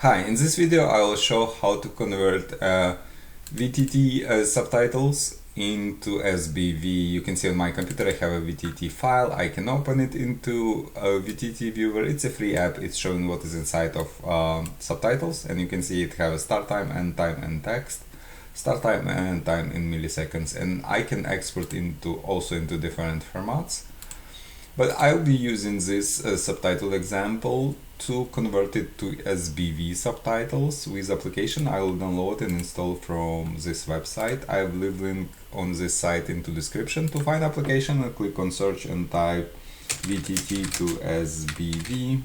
Hi, in this video I will show how to convert VTT subtitles into SBV. You can see on my computer I have a VTT file. I can open it into a VTT viewer. It's a free app. It's showing what is inside of subtitles, and you can see it has start time, end time, and text. Start time and end time in milliseconds, and I can export also into different formats. But I'll be using this subtitle example to convert it to SBV subtitles with application. I will download and install from this website. I will leave link on this site into description. To find application, I'll click on search and type Vtt To Sbv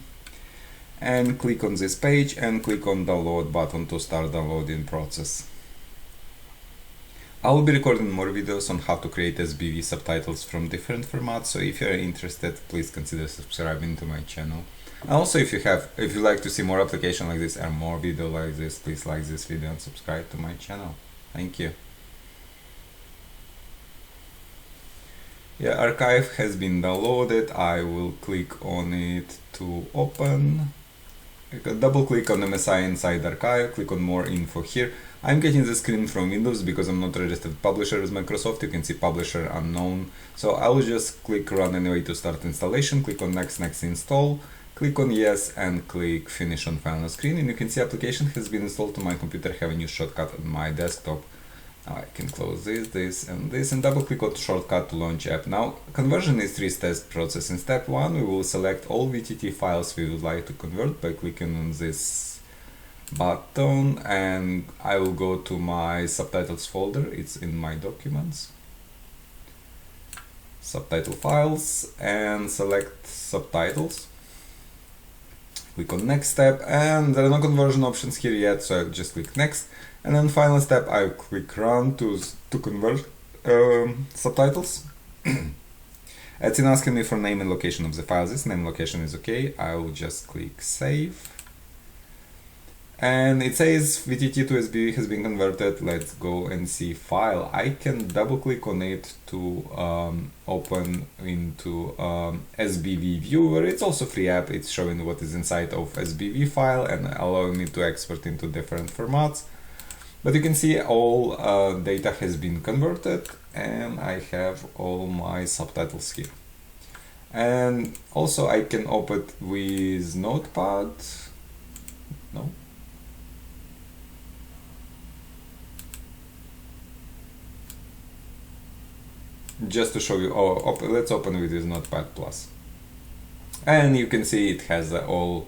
and click on this page and click on download button to start downloading process. I will be recording more videos on how to create SBV subtitles from different formats, so if you are interested, please consider subscribing to my channel. And also, if you like to see more applications like this and more videos like this, please like this video and subscribe to my channel. Thank you. Yeah, archive has been downloaded. I will click on it to open. You can double click on MSI inside archive, click on more info here. I'm getting the screen from Windows because I'm not registered publisher with Microsoft. You can see publisher unknown. So I will just click run anyway to start installation, click on next install, click on yes and click finish on final screen, and you can see application has been installed to my computer. I have a new shortcut on my desktop. Now I can close this and this and double click on shortcut to launch app. Now conversion is three-step process. In step 1 we will select all VTT files we would like to convert by clicking on this button, and I will go to my subtitles folder. It's in my documents, subtitle files, and select subtitles. Click on next step, and there are no conversion options here yet, so I just click next. And then final step, I click run to convert subtitles. It's asking me for name and location of the file. This name and location is okay. I will just click save. And it says Vtt To Sbv has been converted. Let's go and see file. I can double click on it to open into SBV viewer. It's also free app. It's showing what is inside of SBV file and allowing me to export into different formats. But you can see all data has been converted, and I have all my subtitles here. And also I can open it with Notepad. No. Just to show you, let's open with this Notepad+. And you can see it has all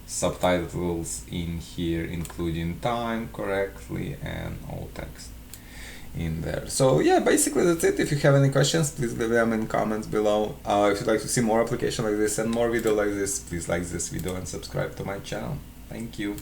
subtitles in here, including time correctly and all text in there. So yeah, basically that's it. If you have any questions, please leave them in comments below. If you'd like to see more application like this and more video like this, please like this video and subscribe to my channel. Thank you.